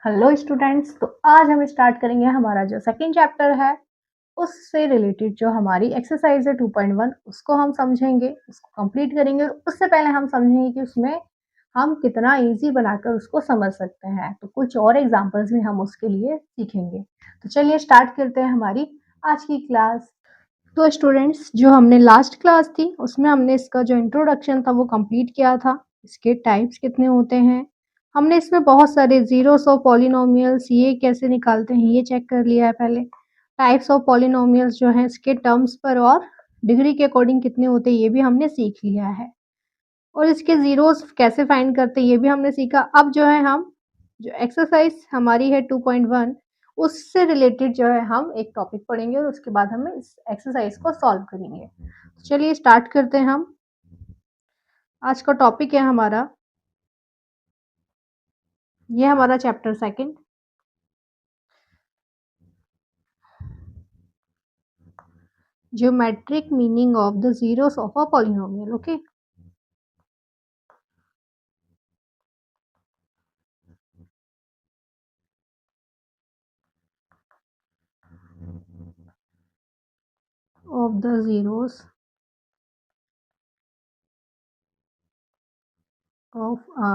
Hello students, तो आज हम स्टार्ट करेंगे हमारा जो सेकंड चैप्टर है उससे रिलेटेड जो हमारी एक्सरसाइज है 2.1 उसको हम समझेंगे, उसको कंप्लीट करेंगे। और उससे पहले हम समझेंगे कि उसमें हम कितना इजी बनाकर उसको समझ सकते हैं। तो कुछ और एग्जांपल्स भी हम उसके लिए सीखेंगे। तो चलिए स्टार्ट करते हैं हमारी आज की क्लास। तो स्टूडेंट्स, जो हमने लास्ट क्लास थी उसमें हमने इसका जो इंट्रोडक्शन था वो कंप्लीट किया था। इसके टाइप्स कितने होते हैं, हमने इसमें बहुत सारे जीरोस ऑफ पॉलिनोमियल्स ये कैसे निकालते हैं ये चेक कर लिया है पहले। टाइप्स ऑफ पॉलिनोमियल्स जो है इसके टर्म्स पर और डिग्री के अकॉर्डिंग कितने होते हैं ये भी हमने सीख लिया है। और इसके जीरोस कैसे फाइंड करते हैं ये भी हमने सीखा। अब जो है हम जो एक्सरसाइज हमारी है 2.1 उससे रिलेटेड जो है हम एक टॉपिक पढ़ेंगे और उसके बाद हम इस एक्सरसाइज को सॉल्व करेंगे। तो चलिए स्टार्ट करते हैं हम। आज का टॉपिक है हमारा, ये हमारा chapter second, geometric meaning of the zeros of a polynomial. Okay, of the zeros of a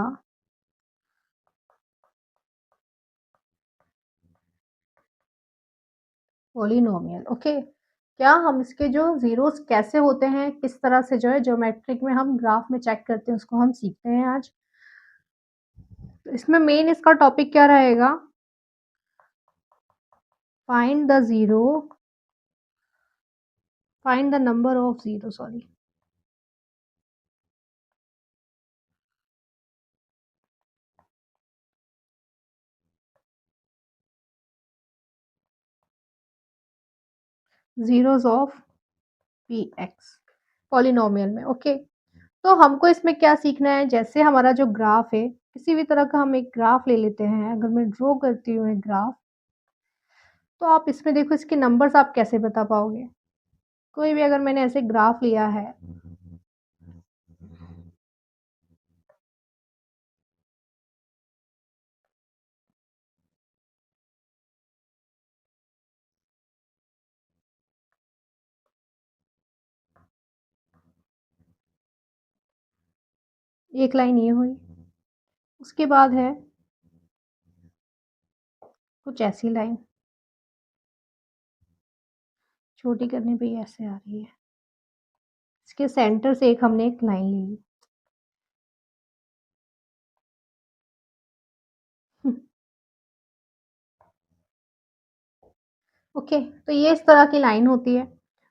polynomial. Okay, क्या हम इसके जो जीरोस कैसे होते हैं, किस तरह से जो है ज्योमेट्रिक में हम ग्राफ में चेक करते हैं उसको हम सीखते हैं आज। तो इसमें मेन इसका टॉपिक क्या रहेगा, find the zero, find the number of zero, sorry, zeros of P x polynomial में। ओके, तो हमको इसमें क्या सीखना है, जैसे हमारा जो ग्राफ है, किसी भी तरह का हम एक ग्राफ ले लेते हैं। अगर मैं ड्रॉ करती हूँ एक ग्राफ, तो आप इसमें देखो इसके नंबर्स आप कैसे बता पाओगे। कोई भी अगर मैंने ऐसे ग्राफ लिया है, एक लाइन ये हुई, उसके बाद है कुछ ऐसी लाइन, छोटी करने पे ये ऐसे आ रही है। इसके सेंटर से एक हमने एक लाइन ले ली। ओके, तो ये इस तरह की लाइन होती है।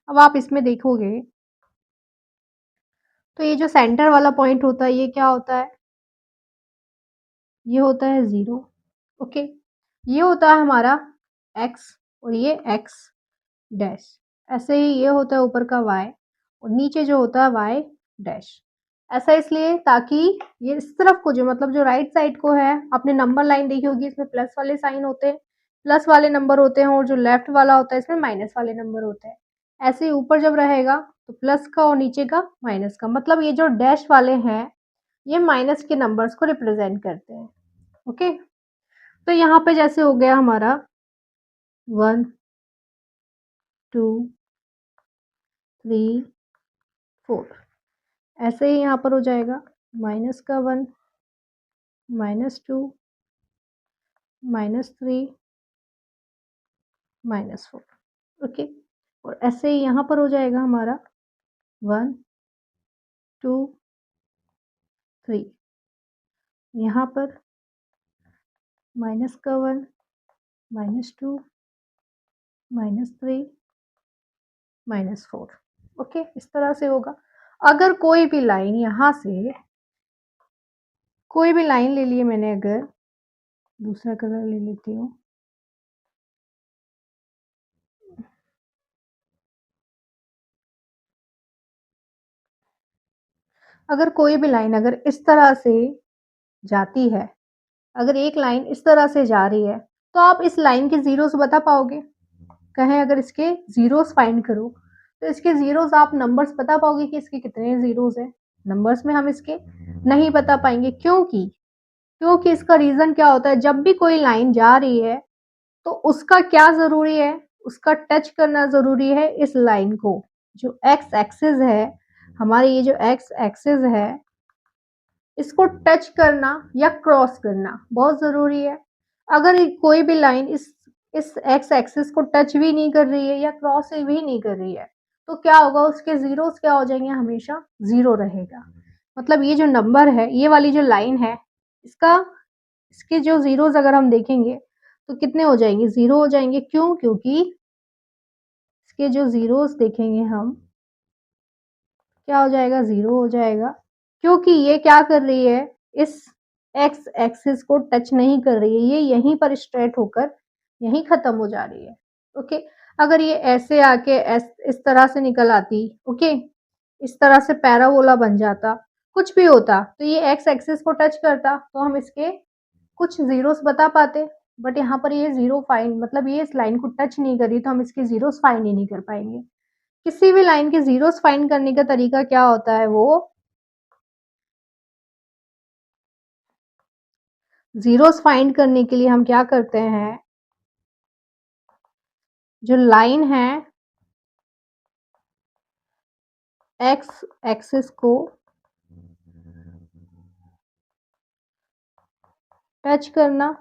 अब आप इसमें देखोगे तो ये जो सेंटर वाला पॉइंट होता है ये क्या होता है, ये होता है जीरो। ओके, ये होता है हमारा एक्स और ये एक्स डैश। ऐसे ही ये होता है ऊपर का वाई और नीचे जो होता है वाई डैश। ऐसा इसलिए ताकि ये इस तरफ को जो मतलब जो राइट साइड को है, आपने नंबर लाइन देखी होगी, इसमें प्लस वाले साइन होते हैं, प्लस वाले नंबर होते हैं, और जो लेफ्ट वाला होता है इसमें माइनस वाले नंबर होते हैं। ऐसे ही ऊपर जब रहेगा तो प्लस का और नीचे का माइनस का, मतलब ये जो डैश वाले हैं ये माइनस के नंबर्स को रिप्रेजेंट करते हैं। ओके, तो यहाँ पे जैसे हो गया हमारा 1 2 3 4, ऐसे ही यहाँ पर हो जाएगा माइनस का 1 -2 -3 -4। ओके, और ऐसे ही यहाँ पर हो जाएगा हमारा 1 2 3, यहाँ पर माइनस का 1 -2 -3 -4। ओके, इस तरह से होगा। अगर कोई भी लाइन यहाँ से, कोई भी लाइन ले लिए मैंने, अगर दूसरा कलर ले लेती हूँ, अगर कोई भी लाइन अगर इस तरह से जाती है, अगर एक लाइन इस तरह से जा रही है, तो आप इस लाइन के जीरोस बता पाओगे। कहें अगर इसके जीरोस फाइंड करो तो इसके जीरोस आप नंबर्स बता पाओगे कि इसके कितने जीरोस हैं। नंबर्स में हम इसके नहीं बता पाएंगे, क्योंकि क्योंकि इसका रीज़न क्या होता है, जब भी कोई लाइन जा रही है, तो उसका क्या ज़रूरी है, उसका टच करना ज़रूरी है इस लाइन को। जो एक्स एक्सिस है, हमारी ये जो एक्स एक्सिस है, इसको टच करना या क्रॉस करना बहुत ज़रूरी है। अगर कोई भी लाइन इस एक्स एक्सिस को टच भी नहीं कर रही है या क्रॉस भी नहीं कर रही है, तो क्या होगा, उसके ज़ीरोज़ क्या हो जाएँगे, हमेशा 0 रहेगा। मतलब ये जो नंबर है, ये वाली जो लाइन है, इसका इसके जो ज़ीरोज़ अगर हम देखेंगे, तो कितने हो जाएँगे, 0 हो जाएँगे। क्यों? क्योंकि इसके जो ज़ीरोज़ देखेंगे हम, क्या हो जाएगा, 0 हो जाएगा। क्योंकि ये क्या कर रही है, इस एक्स एक्सिस को टच नहीं कर रही है, ये यहीं पर स्ट्रेट होकर यहीं ख़त्म हो जा रही है, ओके। अगर ये ऐसे आके इस तरह से निकल आती, ओके, इस तरह से पैराबोला बन जाता, कुछ भी होता, तो ये एक्स एक्सिस को टच करता, तो हम इसके कुछ ज़ीरोज़ बता पाते। बट यहाँ पर ये 0 फाइंड, मतलब ये इस लाइन को टच नहीं कर रही, तो हम इसके ज़ीरोज़ फाइंड ही नहीं कर पाएँगे। किसी भी लाइन के ज़ीरोज़ फाइंड करने का तरीका क्या होता है, वो ज़ीरोज़ फाइंड करने के लिए हम क्या करते हैं, जो लाइन है, एक्स एक्सिस को टच करना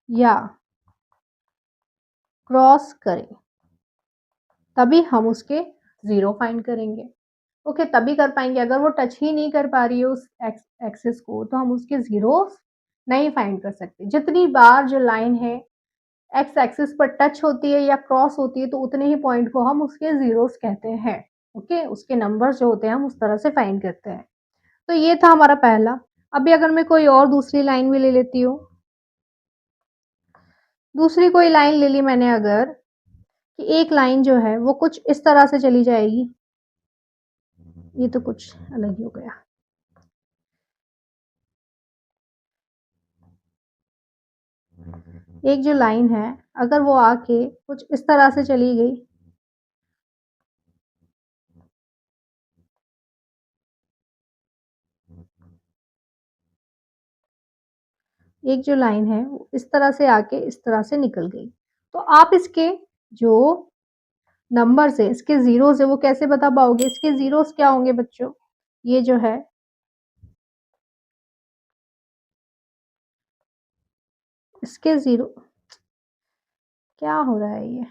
या क्रॉस करे, तभी हम उसके ज़ीरो फाइंड करेंगे। ओके, तभी कर पाएँगे। अगर वो टच ही नहीं कर पा रही है उस एक्स एक्सिस को, तो हम उसके ज़ीरोज़ नहीं फाइंड कर सकते। जितनी बार जो लाइन है एक्स एक्सिस पर टच होती है या क्रॉस होती है, तो उतने ही पॉइंट को हम उसके ज़ीरोज़ कहते हैं। ओके, उसके नंबर्स जो होते हैं हम उस तरह से फाइंड करते हैं। तो ये था हमारा पहला। अभी अगर मैं कोई और दूसरी लाइन भी ले लेती हूँ, दूसरी कोई लाइन ले ली मैंने अगर, कि एक लाइन जो है वो कुछ इस तरह से चली जाएगी, ये तो कुछ अलग ही हो गया। एक जो लाइन है, अगर वो आके कुछ इस तरह से चली गई, एक जो लाइन है वो इस तरह से आके इस तरह से निकल गई, तो आप इसके जो नंबर्स है, इसके ज़ीरोज़ है, वो कैसे बता पाओगे? इसके ज़ीरोज़ क्या होंगे बच्चों? ये जो है, इसके ज़ीरो, क्या हो रहा है ये?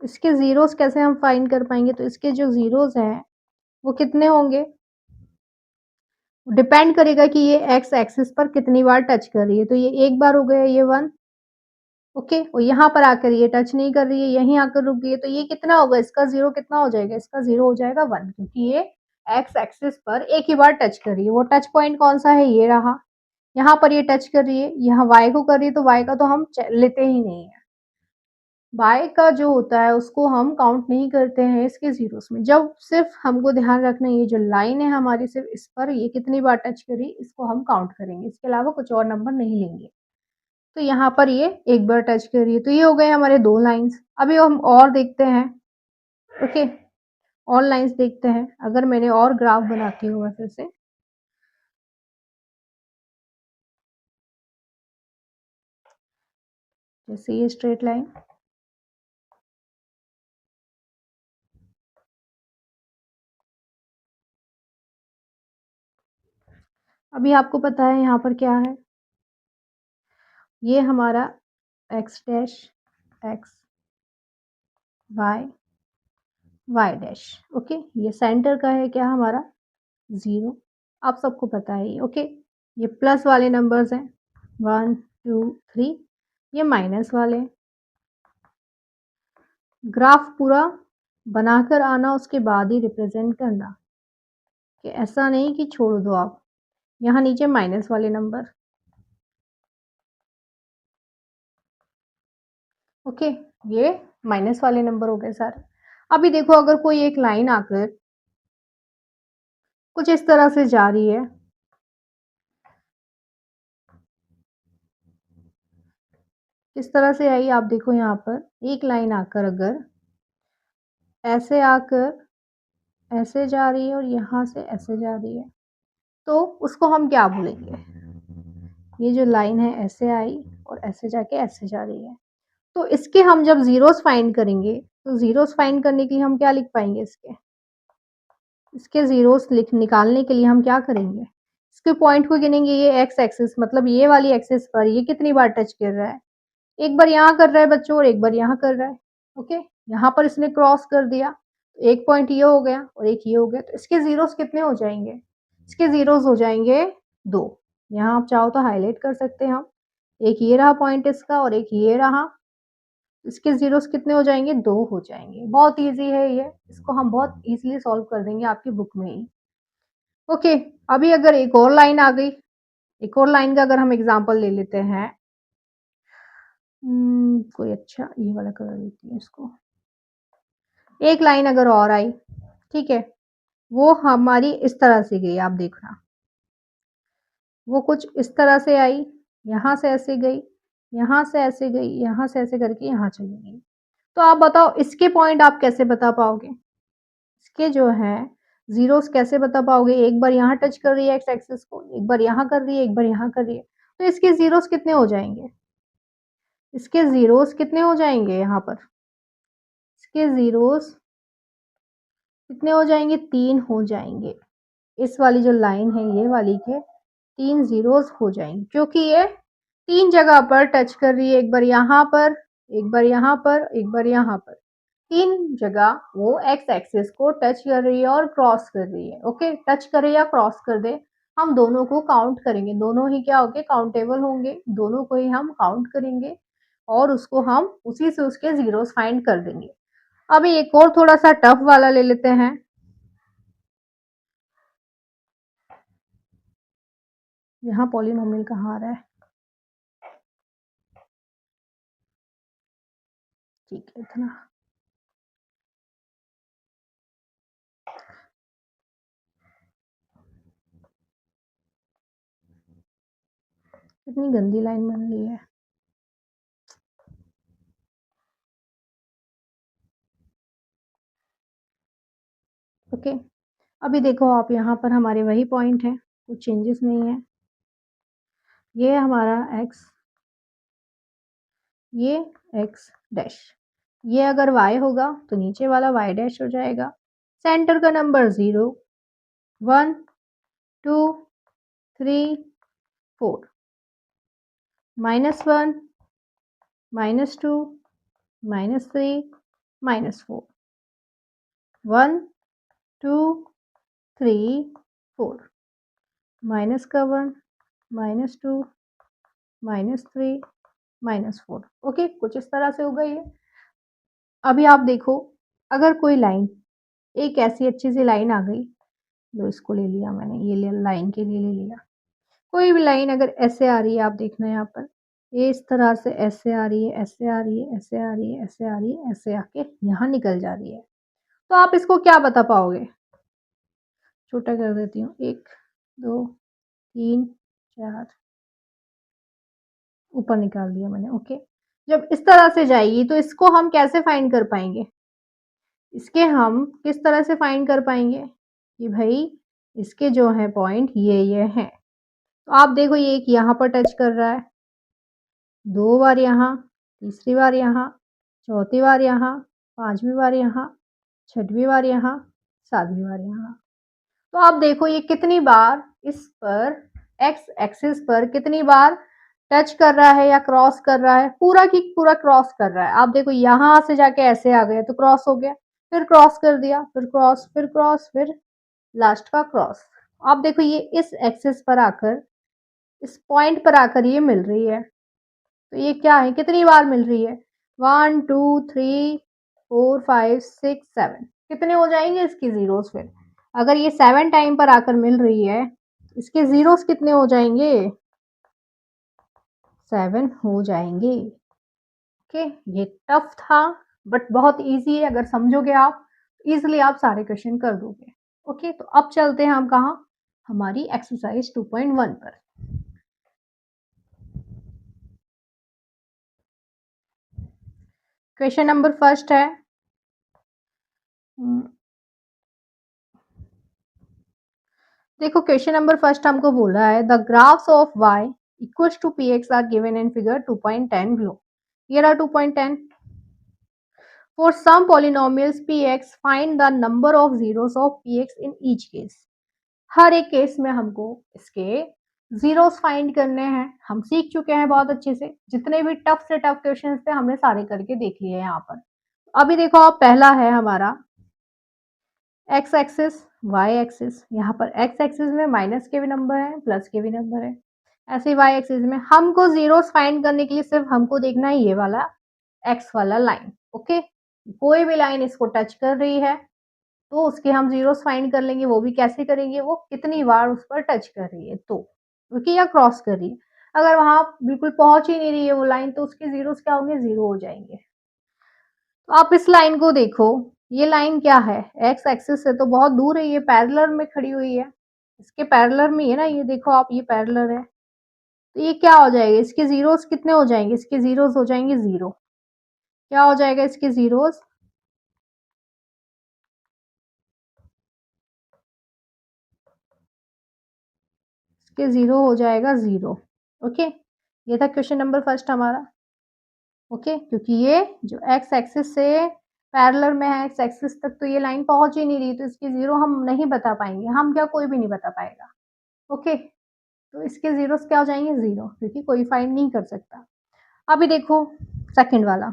इसके ज़ीरोज़ कैसे हम फाइंड कर पाएँगे? तो इसके जो ज़ीरोज़ हैं, वो कितने होंगे? डिपेंड करेगा कि ये एक्स एक्सिस पर कितनी बार टच कर रही है। तो ये एक बार हो गया, ये 1, ओके, और यहाँ पर आकर ये टच नहीं कर रही है, यहीं आकर रुक गई है, तो ये कितना होगा? इसका 0 कितना हो जाएगा? इसका 0 हो जाएगा 1, क्योंकि ये एक्स एक्सिस पर एक ही बार टच कर रही है। वो टच पॉइंट कौन-सा है? ये रहा। यहाँ पर ये टच कर रही है, यहाँ y को कर रही है, तो y का तो हम लेते ही नहीं है। y का जो होता है उसको हम काउंट नहीं करते हैं इसके ज़ीरोज़ में। जब सिर्फ़ हमको ध्यान रखना है, ये जो लाइन है हमारी, सिर्फ़ इस पर ये कितनी बार टच करी, इसको हम काउंट करेंगे। इसके अलावा कुछ और नंबर नहीं लेंगे। तो यहाँ पर ये एक बार टच कर रही है, तो ये हो गए हमारे 2 लाइन्स। अभी हम और देखते हैं, ओके, और लाइन्स देखते हैं। अगर मैंने और ग्राफ बनाती हूँ मैं फिर से, जैसे ये स्ट्रेट लाइन, अभी आपको पता है यहाँ पर क्या है? ये हमारा x dash, x, y, y dash, okay. ये सेंटर का है क्या हमारा? 0, आप सबको पता है ये, ओके। ये प्लस वाले नंबर्स हैं, 1, 2, 3, ये माइनस वाले हैं। ग्राफ पूरा बनाकर आना, उसके बाद ही रिप्रेजेंट करना, कि ऐसा नहीं कि छोड़ दो आप। यहाँ नीचे माइनस वाले नंबर, ओके, ये माइनस वाले नंबर हो गए सारे। अभी देखो, अगर कोई एक लाइन आकर कुछ इस तरह से जा रही है, किस तरह से आई आप देखो, यहाँ पर एक लाइन आकर अगर ऐसे आकर ऐसे जा रही है और यहाँ से ऐसे जा रही है, तो उसको हम क्या बोलेंगे? ये जो लाइन है ऐसे आई और ऐसे जाके ऐसे जा रही है। तो इसके हम जब ज़ीरोज़ फाइंड करेंगे, तो ज़ीरोज़ फाइंड करने के लिए हम क्या लिख पाएँगे इसके? इसके ज़ीरोज़ लिख निकालने के लिए हम क्या करेंगे? इसके पॉइंट को गिनेंगे, ये एक्स एक्सिस मतलब ये वाली एक्सिस पर ये कितनी बार टच कर रहा है? एक बार यहाँ कर रहा है बच्चों और एक बार यहाँ कर रहा है, ओके? यहाँ पर इसने क्रॉस कर दिया, एक पॉइंट ये हो गया और एक ये हो गया, तो इसके ज़ीरोज़ कितने हो जाएँगे? इसके ज़ीरोज़ हो जाएँगे 2। यहाँ आप चाहो तो हाइलाइट कर सकते हैं हम। एक ये रहा पॉइंट इसका और एक ये रहा। इसके ज़ीरोज़ कितने हो जाएँगे? 2 हो जाएँगे। बहुत ईज़ी है ये, इसको हम बहुत ईज़िली सॉल्व कर देंगे आपकी बुक में ही। ओके, अभी अगर एक और लाइन आ गई, एक और लाइन का अगर हम एग्ज़ाम्पल ले लेते हैं। कोई अच्छा ये वाला कलर लेती हूँ इसको। एक लाइन अगर और आई, ठीक है? वो हमारी इस तरह से गई, आप देखना। वो कुछ इस तरह से आई, यहाँ से ऐसे गई, यहाँ से ऐसे गई, यहाँ से ऐसे करके यहाँ चली गई। तो आप बताओ इसके पॉइंट आप कैसे बता पाओगे? इसके जो है ज़ीरोज़ कैसे बता पाओगे? एक बार यहाँ टच कर रही है एक्स एक्सिस को, एक बार यहाँ कर रही है, एक बार यहाँ कर रही है। तो इसके ज़ीरोज़ कितने हो जाएँगे? इसके ज़ीरोज़ कितने हो जाएँगे यहाँ पर? इसके ज़ीरोज़ कितने हो जाएँगे? 3 हो जाएँगे। इस वाली जो लाइन है ये वाली के 3 ज़ीरोज़ हो जाएँगे क्योंकि ये 3 जगह पर टच कर रही है, एक बार यहाँ पर, एक बार यहाँ पर, एक बार यहाँ पर। 3 जगह वो एक्स एक्सिस को टच कर रही है और क्रॉस कर रही है, ओके? टच करे या क्रॉस कर दे, हम दोनों को काउंट करेंगे, दोनों ही क्या होंगे? काउंटेबल होंगे, दोनों को ही हम काउंट करेंगे और उसको हम उसी से उसके ज़ीरोज़ फाइंड कर देंगे। अभी एक और थोड़ा-सा टफ वाला ले लेते हैं। यहाँ पॉलीनोमियल कहाँ आ रहा है? ठीक है, इतना। कितनी गंदी लाइन बन रही है। ओके, अभी देखो आप यहाँ पर हमारे वही पॉइंट हैं, कुछ चेंजेस नहीं है। ये हमारा x, ये x डैश, ये अगर y होगा तो नीचे वाला y डैश हो जाएगा। सेंटर का नंबर 0, 1, 2, 3, 4, -1, -2, -3, -4, 1, 2, 3, 4, माइनस का 1, -2, -3, -4। ओके, कुछ इस तरह से होगा ये। अभी आप देखो, अगर कोई लाइन, एक ऐसी अच्छी सी लाइन आ गई, लो इसको ले लिया मैंने, ये लाइन के लिए ले लिया। कोई भी लाइन अगर ऐसे आ रही है, आप देखना यहाँ पर, ये इस तरह से ऐसे आ रही है, ऐसे आ रही है, ऐसे आ रही है, ऐसे आ रही है, ऐसे आके यहाँ निकल जा रही है, तो आप इसको क्या बता पाओगे? छोटा कर देती हूँ, 1, 2, 3, 4, ऊपर निकाल दिया मैंने, ओके। जब इस तरह से जाएगी तो इसको हम कैसे फाइंड कर पाएंगे? इसके हम किस तरह से फाइंड कर पाएंगे कि भाई इसके जो है पॉइंट ये हैं। तो आप देखो, ये एक यहाँ पर टच कर रहा है, 2 बार यहाँ, तीसरी बार यहाँ, चौथी बार यहाँ, पांचवी बार यहाँ, छठवीं बार यहाँ, सातवीं बार यहाँ। तो आप देखो ये कितनी बार इस पर एक्स एक्सिस पर कितनी बार टच कर रहा है या क्रॉस कर रहा है? पूरा की पूरा क्रॉस कर रहा है। आप देखो यहाँ से जाके ऐसे आ गया तो क्रॉस हो गया, फिर क्रॉस कर दिया, फिर क्रॉस, फिर क्रॉस, फिर लास्ट का क्रॉस। आप देखो ये इस एक्सिस पर आकर, इस पॉइंट पर आकर ये मिल रही है, तो ये क्या है, कितनी बार मिल रही है? 1, 2, 3, 4, 5, 6, 7, कितने हो जाएंगे इसकी ज़ीरोज़ फिर? अगर ये 7 टाइम पर आकर मिल रही है, इसके ज़ीरोज़ कितने हो जाएंगे? 7 हो जाएंगे। ओके, ये टफ था बट बहुत इजी है, अगर समझोगे आप इजीली आप सारे क्वेश्चन कर दोगे। ओके, तो अब चलते हैं हम कहाँ, हमारी एक्सरसाइज 2.1 पर। क्वेश्चन नंबर फर्स्ट है, देखो क्वेश्चन नंबर फर्स्ट हमको बोल रहा है the graphs of y equals to px are given in figure 2.10 below. ये रहा 2.10। For some polynomials px find the number of zeros of px in each case. हर एक केस में हमको इसके जीरोस फाइंड करने हैं। हम सीख चुके हैं बहुत अच्छे से, जितने भी टफ से टफ क्वेश्चंस थे हमने सारे करके देख लिए यहाँ पर। अभी देखो आप, पहला है हमारा एक्स एक्सिस, वाई एक्सिस। यहाँ पर एक्स एक्सिस में माइनस के भी नंबर है, प्लस के भी नंबर है। ऐसे ही वाई एक्सिस में हमको जीरोस फाइंड करने के लिए सिर्फ हमको देखना है ये वाला एक्स वाला लाइन। ओके, कोई भी लाइन इसको टच कर रही है तो उसके हम जीरोस फाइंड कर लेंगे। वो भी कैसे करेंगे, वो कितनी बार उस पर टच कर रही है तो, क्योंकि या क्रॉस कर रही है। अगर वहां बिल्कुल पहुंच ही नहीं रही है वो लाइन तो उसके जीरोस क्या होंगे, जीरो हो जाएंगे। तो आप इस लाइन को देखो, ये लाइन क्या है, एक्स एक्सिस से तो बहुत दूर है, ये पैरेलल में खड़ी हुई है। इसके पैरेलल में है ना, ये देखो आप, ये पैरेलल है। तो ये क्या हो जाएगा, इसके जीरोस कितने हो जाएंगे, इसके जीरोस हो जाएंगे जीरो। क्या हो जाएगा इसके जीरोस, इसके जीरो हो जाएगा जीरो। ओके, ये था क्वेश्चन नंबर फर्स्ट हमारा। ओके, क्योंकि ये जो एक्स एक्सिस से पैरेलल में है, एक्स एक्सिस तक तो ये लाइन पहुंच ही नहीं रही, तो इसकी जीरो हम नहीं बता पाएंगे। हम क्या, कोई भी नहीं बता पाएगा। ओके, तो इसके जीरोस क्या हो जाएंगे, जीरो, क्योंकि कोई फाइंड नहीं कर सकता। अभी देखो सेकंड वाला,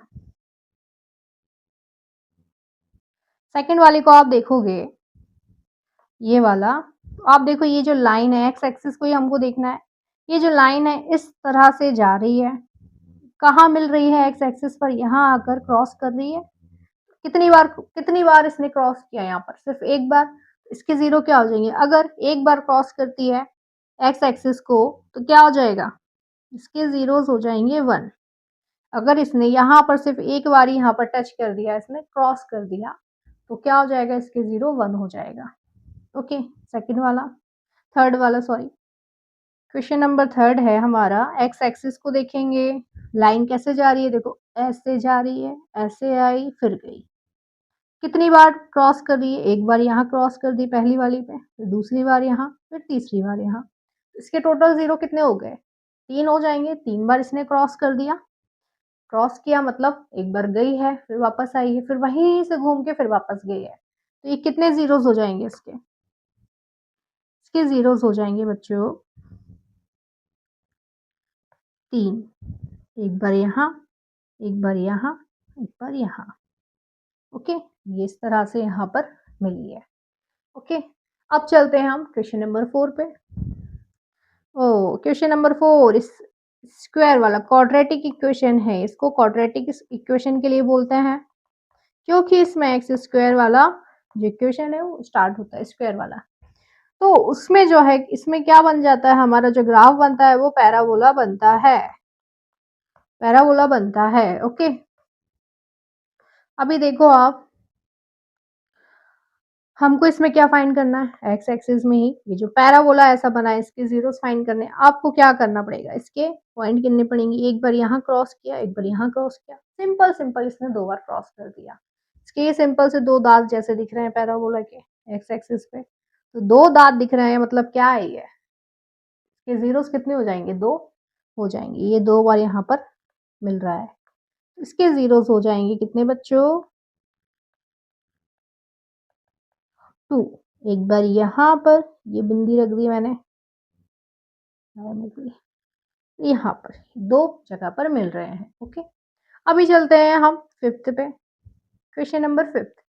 सेकंड वाले को आप देखोगे, ये वाला आप देखो, ये जो लाइन है एक्स एक्सिस को ही हमको देखना है। ये जो लाइन है इस तरह से जा रही है, कहाँ मिल रही है, एक्स एक्सिस पर, यहाँ आकर क्रॉस कर रही है। कितनी बार इसने क्रॉस किया, यहाँ पर सिर्फ एक बार। इसके जीरो क्या हो जाएंगे, अगर एक बार क्रॉस करती है एक्स एक्सिस को तो क्या हो जाएगा, इसके जीरोस हो जाएंगे वन। अगर इसने यहाँ पर सिर्फ एक बार यहाँ पर टच कर दिया, इसने क्रॉस कर दिया, तो क्या हो जाएगा, इसके जीरो वन हो जाएगा। ओके, सेकंड वाला, थर्ड वाला सॉरी, क्वेश्चन नंबर थर्ड है हमारा, एक्स एक्सिस को देखेंगे, लाइन कैसे जा रही है, देखो ऐसे जा रही है, ऐसे आई फिर गई। कितनी बार क्रॉस कर रही है, एक बार यहाँ क्रॉस कर दी पहली वाली पे, फिर दूसरी बार यहाँ, फिर तीसरी बार यहाँ। इसके टोटल जीरो कितने हो गए, तीन हो जाएंगे। तीन बार इसने क्रॉस कर दिया, क्रॉस किया मतलब एक बार गई है, फिर वापस आई है, फिर वहीं से घूम के फिर वापस गई है। तो ये कितने जीरोस हो जाएंगे इसके जीरोस हो जाएंगे बच्चों तीन। एक बार यहाँ, एक बार यहाँ, एक बार यहाँ। ओके, ये इस तरह से यहाँ पर मिली है। ओके, अब चलते हैं हम क्वेश्चन नंबर 4 पे। ओ, क्वेश्चन नंबर 4 इस स्क्वायर वाला क्वाड्रेटिक इक्वेशन है, इसको क्वाड्रेटिक इक्वेशन के लिए बोलते हैं क्योंकि इसमें एक्स स्क्वायर वाला जो इक्वेशन है वो स्टार्ट होता है स्क्वायर वाला। तो उसमें जो है, इसमें क्या बन जाता है, हमारा जो ग्राफ बनता है वो पैराबोला बनता है, पैराबोला बनता है। ओके, अभी देखो आप, हमको इसमें क्या फाइंड करना है, एक्स एक्सिस में ही ये जो पैराबोला ऐसा बना है इसके जीरोस फाइंड करने हैं। आपको क्या करना पड़ेगा, इसके पॉइंट गिनने पड़ेंगे। एक बार यहाँ क्रॉस किया, एक बार यहाँ क्रॉस किया, सिंपल सिंपल इसने दो बार क्रॉस कर दिया। इसके ये सिंपल से दो दांत जैसे दिख रहे हैं पैराबोला के एक्स एक्सिस पे, तो दो दांत दिख रहे हैं, मतलब क्या है ये, इसके जीरोस कितने हो जाएंगे, दो हो जाएंगे। ये दो बार यहाँ पर मिल रहा है, इसके जीरोस हो जाएंगे कितने बच्चों, टू। एक बार यहाँ पर ये बिंदी रख दी मैंने, यहाँ पर दो जगह पर मिल रहे हैं। ओके, अभी चलते हैं हम फिफ्थ पे, question number fifth.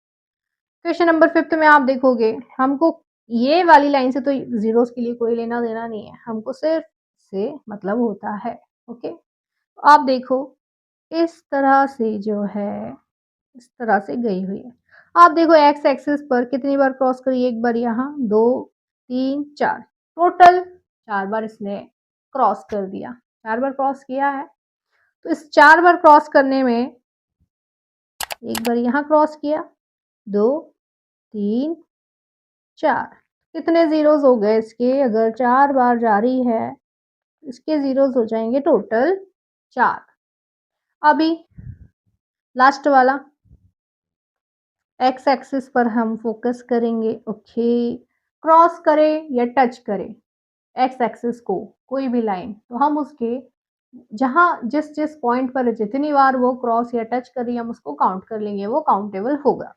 Question number fifth में आप देखोगे, हमको ये वाली लाइन से तो जीरोस के लिए कोई लेना देना नहीं है, हमको सिर्फ से मतलब होता है। ओके, तो आप देखो इस तरह से जो है, इस तरह से गई हुई है। आप देखो एक्स एक्सिस पर कितनी बार क्रॉस करी, एक बार यहाँ, दो, तीन, चार, टोटल चार बार इसने क्रॉस कर दिया, चार बार क्रॉस किया है। तो इस चार बार क्रॉस करने में, एक बार यहाँ क्रॉस किया, दो, तीन, चार, कितने जीरोस हो गए इसके, अगर चार बार जा रही है इसके जीरोस हो जाएंगे टोटल चार। अभी लास्ट वाला एक्स एक्सिस पर हम फ़ोकस करेंगे, ओके। क्रॉस करें या टच करें एक्स एक्सिस को, कोई भी लाइन, तो हम उसके जहाँ जिस-जिस पॉइंट पर जितनी बार वो क्रॉस या टच कर रही है, हम उसको काउंट कर लेंगे, वो काउंटेबल होगा।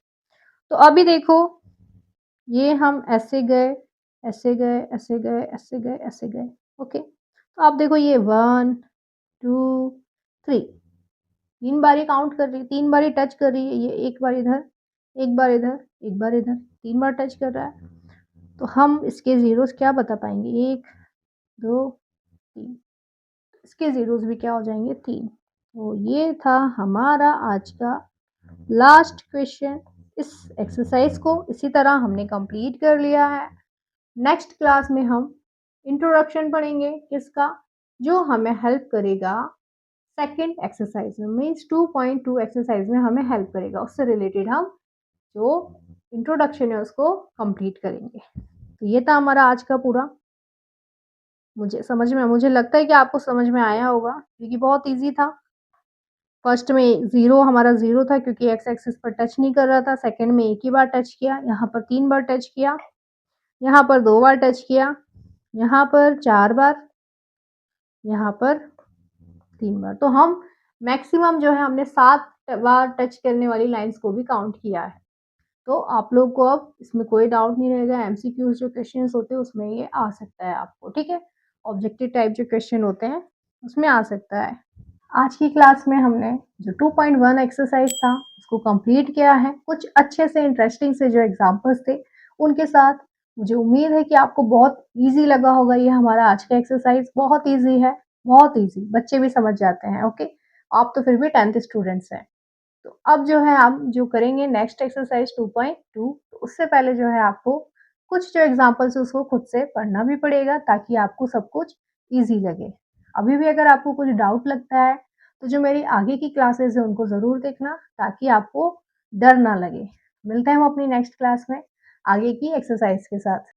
तो अभी देखो, ये हम ऐसे गए, ऐसे गए, ऐसे गए, ऐसे गए, ऐसे गए, ओके। तो आप देखो ये 1, 2, 3 3 बारी काउंट कर रही है, 3 बारी टच कर रही है, ये 1 बार इधर, 1 बार इधर, 1 बार इधर, 3 बार टच कर रहा है। तो हम इसके ज़ीरोज़ क्या बता पाएँगे? 1, 2, 3, इसके ज़ीरोज़ भी क्या हो जाएँगे? 3। तो ये था हमारा आज का लास्ट क्वेश्चन। इस एक्सरसाइज़ को इसी तरह हमने कंप्लीट कर लिया है। नेक्स्ट क्लास में हम इंट्रोडक्शन पढ़ेंगे किसका? जो हमें हेल्प करेगा सेकंड एक्सरसाइज में, मीन्स 2.2 एक्सरसाइज में हमें हेल्प करेगा। उससे रिलेटेड हम जो इंट्रोडक्शन है उसको कंप्लीट करेंगे। तो ये था हमारा आज का पूरा। मुझे लगता है कि आपको समझ में आया होगा क्योंकि बहुत ईज़ी था। फर्स्ट में 0 हमारा 0 था क्योंकि एक्स एक्सिस पर टच नहीं कर रहा था। सेकंड में 1 ही बार टच किया, यहाँ पर 3 बार टच किया, यहाँ पर 2 बार टच किया, यहाँ पर 4 बार, यहाँ पर 3 बार। तो हम मैक्सिमम जो है हमने 7 बार टच करने वाली लाइन्स को भी काउंट किया है। तो आप लोग को अब इसमें कोई डाउट नहीं रहेगा, एमसीक्यूज़ जो क्वेश्चंस होते हैं उसमें ये आ सकता है आपको, ठीक है? ऑब्जेक्टिव टाइप जो क्वेश्चन होते हैं, उसमें आ सकता है। आज की क्लास में हमने जो 2.1 एक्सरसाइज था, उसको कंप्लीट किया है। कुछ अच्छे से इंटरेस्टिंग से जो एग्ज़ाम्पल्स थे, उनके साथ मुझे उम्मीद है कि आपको बहुत ईज़ी लगा होगा ये हमारा आज का एक्सरसाइज। बहुत ईज़ी है, बहुत ईज़ी, बच्चे भी समझ जाते हैं, ओके? आप तो फिर भी 10th स्टूडेंट्स हैं। तो अब जो है हम जो करेंगे नेक्स्ट एक्सरसाइज 2.2, तो उससे पहले जो है आपको कुछ जो एग्जांपल्स है उसको खुद से पढ़ना भी पड़ेगा ताकि आपको सब कुछ ईज़ी लगे। अभी भी अगर आपको कुछ डाउट लगता है, तो जो मेरी आगे की क्लासेस है उनको ज़रूर देखना ताकि आपको डर ना लगे। मिलते हैं हम अपनी नेक्स्ट क्लास में आगे की एक्सरसाइज के साथ।